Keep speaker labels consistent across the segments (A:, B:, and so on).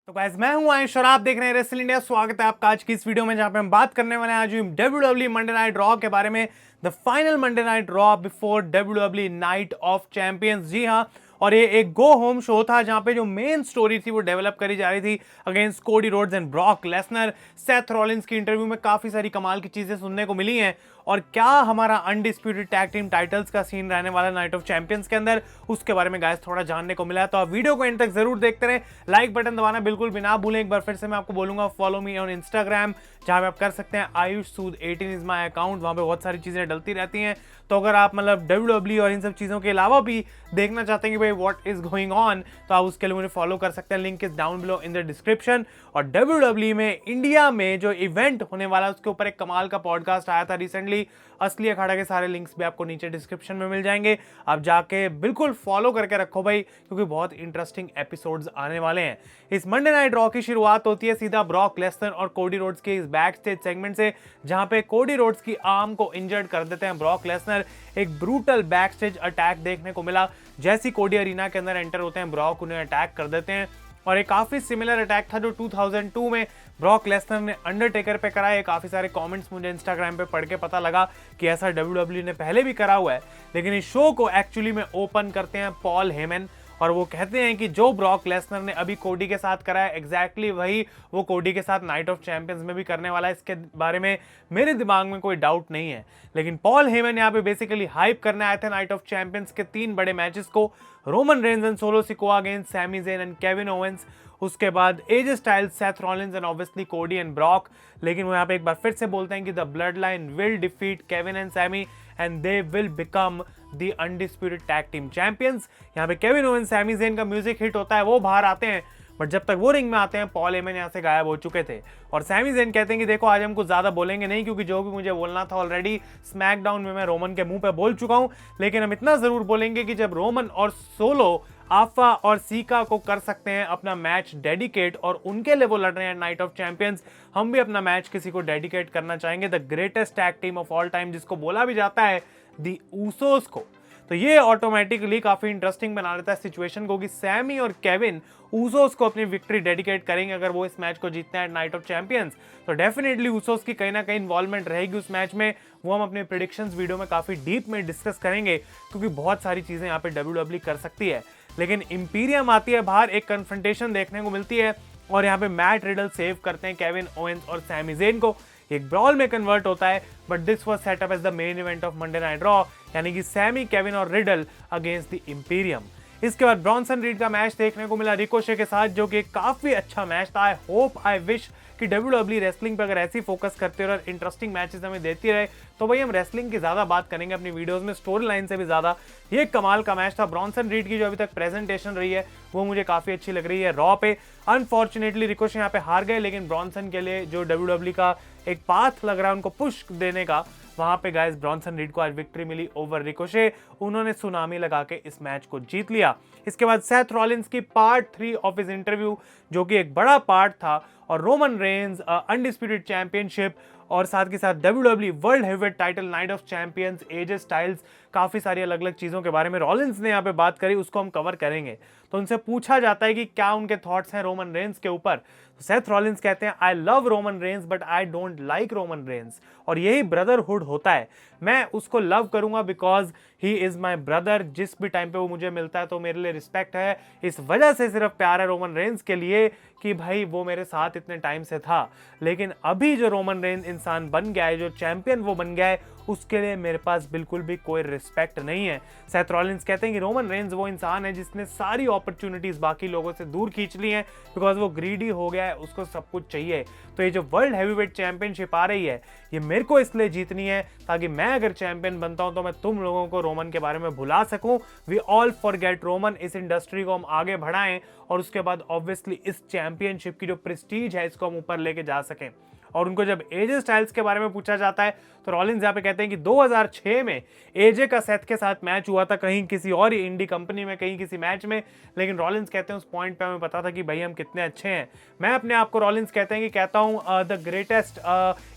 A: तो गाइस मैं हूं आयुष और आप देख रहे हैं रेसल इंडिया। स्वागत है आपका आज की इस वीडियो में जहां पे हम बात करने वाले हैं आज डब्ल्यूडब्ल्यू मंडे नाइट रॉ के बारे में। The final Monday Night Raw before WWE Night of Champions. जी हां, और ये एक गो होम शो था जहां पे जो मेन स्टोरी थी वो डेवलप करी जा रही थी against Cody Rhodes and Brock Lesnar. Seth Rollins की इंटरव्यू में काफी सारी कमाल की चीजें सुनने को मिली हैं। और क्या हमारा अनडिस्प्यूटेड टैग टीम टाइटल्स का सीन रहने वाला नाइट ऑफ चैंपियंस के अंदर, उसके बारे में गाइस थोड़ा जानने को मिला है। तो आप वीडियो को एंड तक जरूर देखते रहें, लाइक बटन दबाना बिल्कुल भी ना भूलें। एक बार फिर से मैं आपको बोलूंगा फॉलो मी ऑन इंस्टाग्राम, जहां पे आप कर सकते हैं आयुष सूद 18 इज माई अकाउंट। वहां पे बहुत सारी चीजें डलती रहती हैं। तो अगर आप मतलब डब्ल्यूडब्ल्यू और इन सब चीजों के अलावा भी देखना चाहते हैं कि भाई व्हाट इज गोइंग ऑन, तो आप उसके लिए मुझे फॉलो कर सकते हैं। Link is down below in the description. और डब्ल्यूडब्ल्यू में इंडिया में जो इवेंट होने वाला है उसके ऊपर एक कमाल का पॉडकास्ट आया था रिसेंटली। असली अखाड़ा के सारे लिंक्स भी आपको नीचे डिस्क्रिप्शन में मिल जाएंगे। आप जाके बिल्कुल फॉलो करके रखो भाई, क्योंकि बहुत इंटरेस्टिंग एपिसोड्स आने वाले हैं। इस मंडे नाइट रॉ की शुरुआत होती है सीधा ब्रॉक लेसनर और कोडी रोड्स के इस बैक स्टेज सेगमेंट से, जहां पे कोडी रोड्स की आर्म को इंजर्ड कर देते हैं ब्रॉक लेसनर। एक ब्रूटल बैक स्टेज अटैक देखने को मिला। जैसी कोडी अरीना के अंदर एंटर होते हैं ब्रॉक उन्हें अटैक कर देते हैं। और एक काफी सिमिलर अटैक था जो 2002 में ब्रॉक लेसनर ने अंडरटेकर पे करा है। काफी सारे कमेंट्स मुझे इंस्टाग्राम पे पढ़ के पता लगा कि ऐसा डब्ल्यूडब्ल्यू ने पहले भी करा हुआ है। लेकिन इस शो को एक्चुअली में ओपन करते हैं पॉल हेमन, और वो कहते हैं कि जो ब्रॉक लेसनर ने अभी कोडी के साथ करा है एग्जैक्टली वही वो कोडी के साथ नाइट ऑफ चैंपियंस में भी करने वाला है। इसके बारे में मेरे दिमाग में कोई डाउट नहीं है। लेकिन पॉल हेमन यहाँ पे बेसिकली हाइप करने आए थे नाइट ऑफ चैंपियंस के 3 बड़े मैचेस को, Roman Reigns and Solo Sikoa against Sami Zayn and Kevin Owens, उसके बाद AJ Styles, Seth Rollins and obviously Cody and Brock. लेकिन वो यहाँ पे एक बार फिर से बोलते हैं कि the blood line will defeat Kevin and Sami and they will become the undisputed tag team champions. यहाँ पे केविन ओवेंस, सैमी ज़ेन का म्यूजिक हिट होता है, वो बाहर आते हैं, बट जब तक वो रिंग में आते हैं पॉल हेमन यहाँ से गायब हो चुके थे। और सैमी ज़ेन कहते हैं कि देखो आज हम कुछ ज्यादा बोलेंगे नहीं, क्योंकि जो भी मुझे बोलना था ऑलरेडी स्मैकडाउन में मैं रोमन के मुंह पे बोल चुका हूं। लेकिन हम इतना जरूर बोलेंगे कि जब रोमन और सोलो आफा और सीका को कर सकते हैं अपना मैच डेडिकेट, और उनके लिए वो लड़ रहे हैं नाइट ऑफ चैंपियंस, हम भी अपना मैच किसी को डेडिकेट करना चाहेंगे। The greatest tag team of all time, जिसको बोला भी जाता है दी ऊसोस को। तो ये ऑटोमेटिकली काफी इंटरेस्टिंग बना देता है सिचुएशन को कि सैमी और केविन ऊसोस को अपनी विक्ट्री डेडिकेट करेंगे अगर वो इस मैच को जीतते हैं नाइट ऑफ चैंपियंस। तो डेफिनेटली ऊसोस की कहीं ना कहीं इन्वॉल्वमेंट रहेगी उस मैच में। वो हम अपने प्रेडिक्शंस वीडियो में काफी डीप में डिस्कस करेंगे, क्योंकि बहुत सारी चीजें यहाँ पे डब्ल्यूडब्ल्यू कर सकती है। लेकिन इंपीरियम आती है बाहर, एक कन्फ्रंटेशन देखने को मिलती है, और यहाँ पे मैट रिडल सेव करते हैं केविन ओवेंस और सैमी ज़ेन को। एक ब्रॉल में कन्वर्ट होता है, but this was setup as the main event of Monday Night Raw, यानी कि सैमी, केविन और रिडल अगेंस्ट द इंपीरियम। इसके बाद ब्रॉन्सन रीड का मैच देखने को मिला रिकोशे के साथ, जो कि काफी अच्छा मैच था। आई होप आई विश कि डब्ल्यूडब्ल्यू रेसलिंग पे अगर ऐसी फोकस करते रहे और इंटरेस्टिंग मैचेस हमें देती रहे, तो भाई हम रेसलिंग की ज्यादा बात करेंगे अपनी वीडियोस में, स्टोरी लाइन से भी ज्यादा। ये कमाल का मैच था। ब्रॉन्सन रीड की जो अभी तक प्रेजेंटेशन रही है वो मुझे काफी अच्छी लग रही है रॉ पे। अनफॉर्चुनेटली रिकोशे यहाँ पे हार गए, लेकिन ब्रॉन्सन के लिए जो डब्ल्यूडब्ल्यू का एक पाथ लग रहा है उनको पुश देने का, वहां पे गाइस ब्रॉन्सन रीड को आज विक्ट्री मिली ओवर रिकोशे। उन्होंने सुनामी लगा के इस मैच को जीत लिया। इसके बाद सेथ रॉलिंस की पार्ट 3 ऑफ हिज इंटरव्यू, जो कि एक बड़ा पार्ट था, और रोमन रेंज अनडिस्प्यूटेड चैंपियनशिप, और साथ के साथ WWE world heavyweight title, Night of Champions, AJ Styles, काफी सारी अलग अलग चीजों के बारे में रॉलिंस ने यहाँ पे बात करी, उसको हम कवर करेंगे। तो उनसे पूछा जाता है कि क्या उनके थॉट्स हैं रोमन रेंज के ऊपर। तो सेथ रॉलिंस कहते हैं I love Roman Reigns but I don't like Roman Reigns, और यही ब्रदरहुड होता है। मैं उसको लव करूंगा because he is my brother. जिस भी टाइम पे वो मुझे मिलता है तो मेरे लिए रिस्पेक्ट है, इस वजह से सिर्फ प्यार है रोमन रेंज के लिए कि भाई वो मेरे साथ इतने टाइम से था। लेकिन अभी जो रोमन रेंज इंसान बन गया है, जो चैंपियन वो बन गया है, उसके लिए मेरे पास बिल्कुल भी कोई रिस्पेक्ट नहीं है। सेथ रॉलिंस कहते हैं कि रोमन रेंज वो इंसान है जिसने सारी अपॉर्चुनिटीज बाकी लोगों से दूर खींच ली हैं, बिकॉज वो ग्रीडी हो गया है, उसको सब कुछ चाहिए। तो ये जो वर्ल्ड हैवीवेट चैंपियनशिप आ रही है, ये मेरे को इसलिए जीतनी है ताकि मैं अगर चैंपियन बनता हूं तो मैं तुम लोगों को रोमन के बारे में भुला सकूं। We all forget Roman. इस इंडस्ट्री को हम आगे बढ़ाएं, और उसके बाद ऑब्वियसली इस चैंपियनशिप की जो प्रेस्टीज है इसको हम ऊपर लेके जा सकें। और उनको जब एजे स्टाइल्स के बारे में पूछा जाता है तो रॉलिंस यहाँ पे कहते हैं कि 2006 में एजे का सेथ के साथ मैच हुआ था, कहीं किसी और ही इंडी कंपनी में, कहीं किसी मैच में। लेकिन रॉलिंस कहते हैं उस पॉइंट पे हमें पता था कि भाई हम कितने अच्छे हैं। मैं अपने आप को रॉलिंस कहते हैं कि कहता हूँ the greatest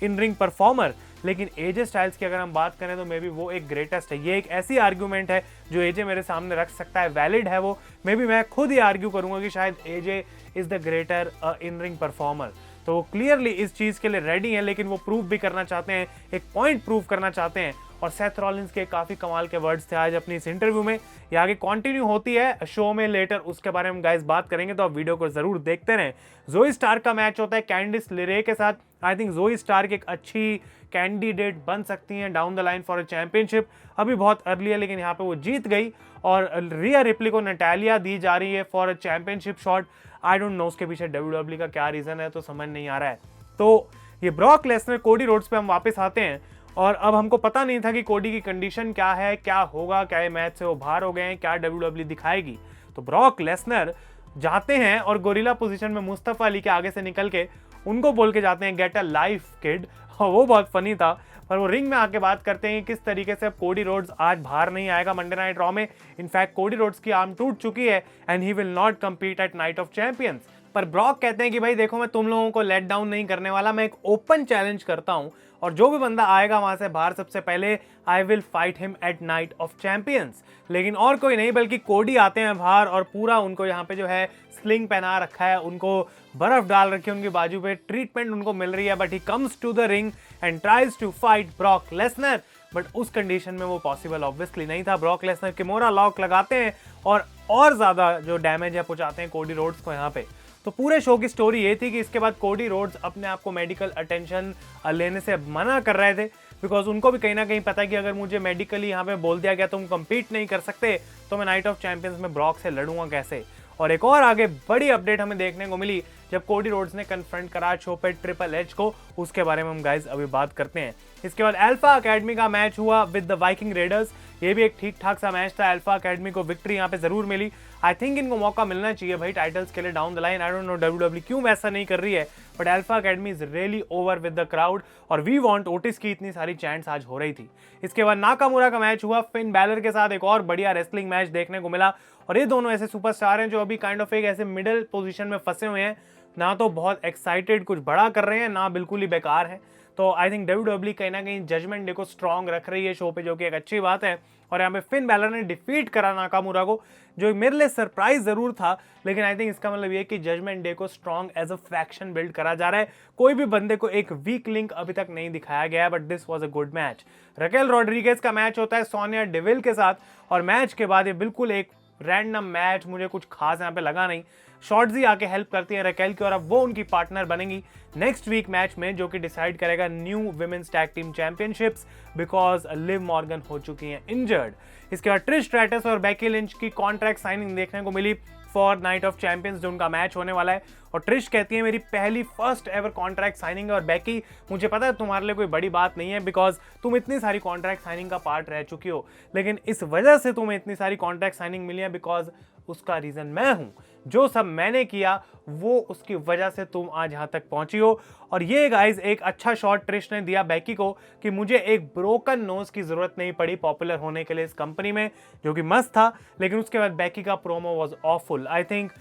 A: in ring performer, लेकिन एजे स्टाइल्स की अगर हम बात करें तो मे बी वो एक ग्रेटेस्ट है। ये एक ऐसी आर्ग्यूमेंट है जो एजे मेरे सामने रख सकता है, वैलिड है वो। मे बी मैं खुद ही आर्ग्यू करूंगा कि शायद AJ is the greater in ring performer. तो वो क्लियरली इस चीज के लिए रेडी है, लेकिन वो प्रूव भी करना चाहते हैं, एक पॉइंट प्रूव करना चाहते हैं। और सेथ रॉलिंस के काफी कमाल के वर्ड्स थे आज अपनी इस इंटरव्यू में। ये आगे कंटिन्यू होती है शो में लेटर, उसके बारे में गाइस बात करेंगे, तो आप वीडियो को जरूर देखते रहें। जोई स्टार का मैच होता है कैंडिस लेरे के साथ। आई थिंक जोई स्टार की एक अच्छी कैंडिडेट बन सकती हैं down the line for a championship. अभी बहुत अर्ली है, लेकिन यहाँ पे वो जीत गई और रिया रिप्ली को नटालिया दी जा रही है for a championship shot. I don't know उसके पीछे WWE का क्या रीजन है, तो समझ नहीं आ रहा है। तो ये ब्रॉक लेसनर कोडी रोड्स पे हम वापस आते हैं, और अब हमको पता नहीं था कि कोडी की कंडीशन क्या है, क्या होगा, क्या ये मैच से वो बाहर हो गए हैं, क्या WWE दिखाएगी। तो ब्रॉक लेसनर जाते हैं और गोरिल्ला पोजीशन में मुस्तफा अली के आगे से निकल के उनको बोल के जाते हैं गेट अ लाइफ किड। और वो बहुत फनी था। पर वो रिंग में आके बात करते हैं किस तरीके से अब कोडी रोड्स आज बाहर नहीं आएगा मंडे नाइट रॉ में। इनफैक्ट कोडी रोड्स की आर्म टूट चुकी है and he will not compete eight Night of champions. पर ब्रॉक कहते हैं कि भाई देखो, मैं तुम लोगों को लेट डाउन नहीं करने वाला, मैं एक ओपन चैलेंज करता हूं और जो भी बंदा आएगा वहां से बाहर सबसे पहले I will fight him at Night of Champions. लेकिन और कोई नहीं बल्कि कोडी आते हैं बाहर और पूरा उनको यहाँ पे जो है स्लिंग पहना रखा है, उनको बर्फ डाल रखी है उनकी बाजू पे, ट्रीटमेंट उनको मिल रही है। But he comes to the ring and tries to fight Brock Lesnar. But उस कंडीशन में वो पॉसिबल ऑब्वियसली नहीं था। ब्रॉक लेसनर किमोरा लॉक लगाते हैं और ज्यादा जो डैमेज है पहुंचाते हैं कोडी रोड्स को यहाँ पे। तो पूरे शो की स्टोरी ये थी कि इसके बाद कोडी रोड्स अपने आप को मेडिकल अटेंशन लेने से मना कर रहे थे, बिकॉज उनको भी कहीं ना कहीं पता है कि अगर मुझे मेडिकली यहाँ पे बोल दिया गया तुम कंपीट नहीं कर सकते, तो मैं नाइट ऑफ चैंपियंस में ब्रॉक से लड़ूंगा कैसे। और एक और आगे बड़ी अपडेट हमें देखने को मिली जब कोडी रोड्स ने कन्फ्रंट करा शो पे ट्रिपल एच को, उसके बारे में हम गाइस अभी बात करते हैं। इसके बाद अल्फा अकेडमी का मैच हुआ विद द वाइकिंग रेडर्स। ये भी एक ठीक ठाक सा मैच था, अल्फा अकेडमी को विक्ट्री यहाँ पे जरूर मिली। आई थिंक इनको मौका मिलना चाहिए भाई टाइटल्स के लिए down the line. I don't know WWE क्यों वैसा नहीं कर रही है, but alpha academy is really over with the crowd और वी वांट ओटिस की इतनी सारी चैंट्स आज हो रही थी। इसके बाद नाकामुरा का मैच हुआ फिन बैलर के साथ, एक और बढ़िया रेसलिंग मैच देखने को मिला। और ये दोनों ऐसे सुपरस्टार हैं जो अभी काइंड ऑफ एक ऐसे मिडिल पोजीशन में फंसे हुए हैं, ना तो बहुत एक्साइटेड कुछ बड़ा कर रहे हैं, ना बिल्कुल ही बेकार है। तो आई थिंक WWE कहीं ना कहीं जजमेंट डे को स्ट्रॉन्ग रख रही है शो पे, जो कि एक अच्छी बात है। और यहाँ पे फिन बैलर ने डिफीट करा नाकामुरा को, जो मेरे लिए सरप्राइज जरूर था, लेकिन आई थिंक इसका मतलब ये कि जजमेंट डे को strong as a faction build करा जा रहा है। कोई भी बंदे को एक वीक लिंक अभी तक नहीं दिखाया गया है, but this was a good match. Raquel Rodriguez का मैच होता है सोनिया डेविल के साथ, और मैच के बाद ये बिल्कुल एक रैंडम मैच, मुझे कुछ खास यहाँ पे लगा नहीं। शॉर्ट्जी आके हेल्प करती है रकेल की और अब वो उनकी पार्टनर बनेंगी नेक्स्ट वीक मैच में, जो कि डिसाइड करेगा new women's tag team championships, because Liv Morgan हो चुकी हैं इंजर्ड। इसके बाद ट्रिश स्ट्रैटस और बेकी लिंच की कॉन्ट्रैक्ट साइनिंग देखने को मिली फॉर नाइट ऑफ चैंपियंस, जो उनका मैच होने वाला है। और ट्रिश कहती है मेरी पहली फर्स्ट एवर कॉन्ट्रैक्ट साइनिंग है, और बेकी मुझे पता है तुम्हारे लिए कोई बड़ी बात नहीं है बिकॉज तुम इतनी सारी कॉन्ट्रैक्ट साइनिंग का पार्ट रह चुकी हो, लेकिन इस वजह से तुम्हें इतनी सारी कॉन्ट्रैक्ट साइनिंग मिली है बिकॉज उसका रीजन मैं हूं। जो सब मैंने किया वो उसकी वजह से तुम आज यहां तक पहुंची हो। और ये गाइज एक अच्छा शॉट ट्रिश ने दिया बेकी को कि मुझे एक ब्रोकन नोज की जरूरत नहीं पड़ी पॉपुलर होने के लिए इस कंपनी में, जो कि मस्त था। लेकिन उसके बाद बेकी का promo was awful. I think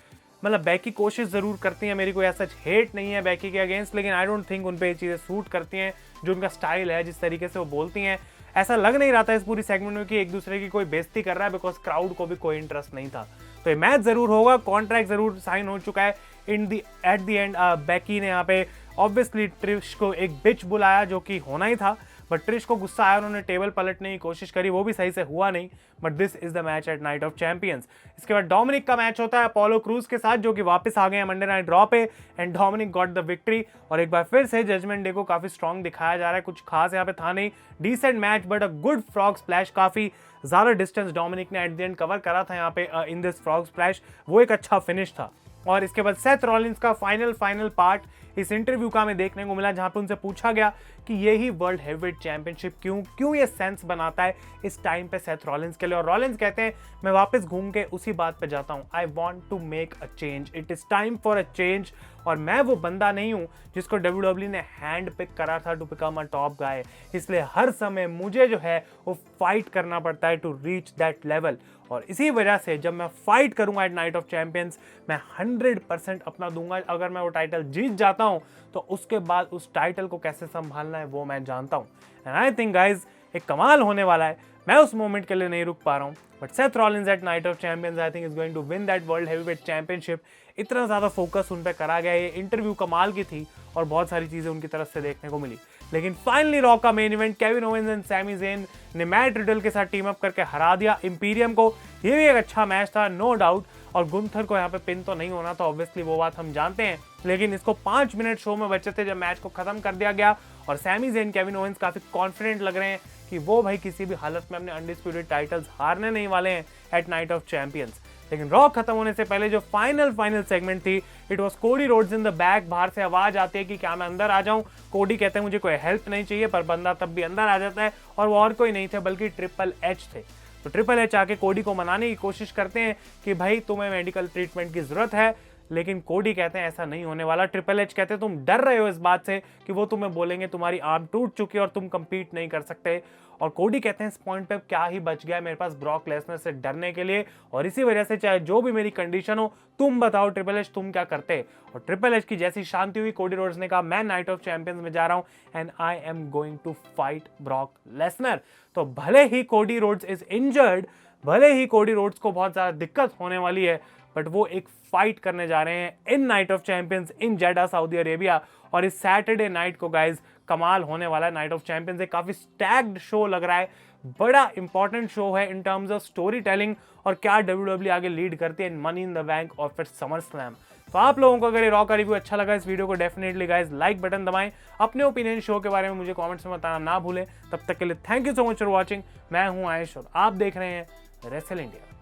A: मतलब बेकी कोशिश जरूर करती है, मेरी कोई ऐसा हेट नहीं है बेकी के अगेंस्ट, लेकिन आई डोंट थिंक उन पे ये चीजें सूट करती हैं जो उनका स्टाइल है, जिस तरीके से वो बोलती हैं। ऐसा लग नहीं रहा था इस पूरी सेगमेंट में कि एक दूसरे की कोई बेइज्जती कर रहा है, बिकॉज क्राउड को भी कोई इंटरेस्ट नहीं था। तो ये मैच जरूर होगा, कॉन्ट्रैक्ट जरूर साइन हो चुका है। एट द एंड बेकी ने यहाँ पे ऑब्वियसली ट्रिश को एक बिच बुलाया, जो कि होना ही था, बट ट्रिश को गुस्सा आया, उन्होंने टेबल पलटने की कोशिश करी, वो भी सही से हुआ नहीं। But this is the match at Night of champions. इसके बाद डोमिनिक का मैच होता है अपोलो क्रूज के साथ, जो कि वापस आ गए हैं मंडे नाइट रॉ पे, and Dominik got the victory. और एक बार फिर से जजमेंट डे को काफी स्ट्रॉन्ग दिखाया जा रहा है, कुछ खास यहाँ पे था नहीं, decent match but a good frog splash. काफी ज्यादा डिस्टेंस डोमिनिक ने एट द एंड कवर करा था यहाँ पे इन दिस फ्रॉग स्प्लैश, वो एक अच्छा फिनिश था। और इसके बाद सेथ रॉलिंस का फाइनल पार्ट इस इंटरव्यू का हमें देखने को मिला, जहां पे उनसे पूछा गया कि यही वर्ल्ड हेवीवेट चैंपियनशिप क्यों ये सेंस बनाता है इस टाइम पे सेथ रॉलिंस के लिए। और रॉलिंस कहते हैं मैं वापस घूम के उसी बात पे जाता हूं, I want to make a change, it is time for a change. और मैं वो बंदा नहीं हूं जिसको WWE ने हैंड पिक करा था टू बिकम अ टॉप गाय। इसलिए हर समय मुझे जो है वो फाइट करना पड़ता है टू रीच दैट लेवल। और इसी वजह से जब मैं फाइट करूंगा एट नाइट ऑफ चैंपियंस, मैं 100% अपना दूंगा। अगर मैं वो टाइटल जीत जाता हूं तो उसके बाद उस टाइटल को कैसे संभालना है वो मैं जानता हूं। एंड आई थिंक गाइज एक कमाल होने वाला है। मैं उस मोमेंट के लिए नहीं रुक पा रहा हूं, but Seth Rollins at Night of Champions I think is going to win that world heavyweight championship. इतना ज्यादा फोकस उन पे करा गया, ये इंटरव्यू कमाल की थी और बहुत सारी चीजें उनकी तरफ से देखने को मिली। लेकिन फाइनली रॉ का main event Kevin Owens and Sami Zayn ने मैट रिडल के साथ टीम अप करके हरा दिया इंपीरियम को। ये भी एक अच्छा मैच था नो डाउट, और गुंथर को यहाँ पे पिन तो नहीं होना था ऑब्वियसली, वो बात हम जानते हैं। लेकिन इसको 5 मिनट शो में बचे थे जब मैच को खत्म कर दिया गया, और सैमी ज़ेन केविन ओवेंस काफी कॉन्फिडेंट लग रहे हैं कि वो भाई किसी भी हालत में अपने अनडिस्प्यूटेड टाइटल्स हारने नहीं वाले हैं एट नाइट ऑफ चैंपियंस। लेकिन रॉ खत्म होने से पहले जो फाइनल सेगमेंट थी, it was Cody Rhodes in the back. बाहर से आवाज आती है कि क्या मैं अंदर आ जाऊं। कोडी कहते हैं मुझे कोई हेल्प नहीं चाहिए, पर बंदा तब भी अंदर आ जाता है, और वो और कोई नहीं थे बल्कि ट्रिपल एच थे। तो ट्रिपल एच आके कोडी को मनाने की कोशिश करते हैं कि भाई तुम्हें मेडिकल ट्रीटमेंट की जरूरत है, लेकिन कोडी कहते हैं ऐसा नहीं होने वाला। ट्रिपल एच कहते हैं तुम डर रहे हो इस बात से कि वो तुम्हें बोलेंगे तुम्हारी आर्म टूट चुकी है और तुम कंपीट नहीं कर सकते। और कोडी कहते हैं इस पॉइंट पे क्या ही बच गया मेरे पास ब्रॉक लेसनर से डरने के लिए, और इसी वजह से चाहे जो भी मेरी कंडीशन हो तुम बताओ ट्रिपल एच तुम क्या करते। और ट्रिपल एच की जैसी शांति हुई, कोडी रोड्स ने कहा मैं नाइट ऑफ चैंपियंस में जा रहा हूं and I am going to fight Brock Lesnar. तो भले ही कोडी रोड्स इज इंजर्ड, भले ही कोडी रोड्स को बहुत ज्यादा दिक्कत होने वाली है, बट वो एक फाइट करने जा रहे हैं in Night of Champions in Jeddah Saudi Arabia. और इस सैटरडे नाइट को गाइज कमाल होने वाला है। नाइट ऑफ चैंपियंस एक काफी स्टैग्ड शो लग रहा है, बड़ा इंपॉर्टेंट शो है in terms of story telling, और क्या WWE आगे लीड करती है in money in the bank और फिर समर स्लैम। तो आप लोगों को अगर ये रॉ का रिव्यू अच्छा लगा इस वीडियो को डेफिनेटली गाइज लाइक बटन दबाएं। अपने ओपिनियन शो के बारे में मुझे कमेंट्स में बताना ना भूलें। तब तक के लिए thank you so much for watching. मैं हूं आयुष और आप देख रहे हैं रेसल इंडिया।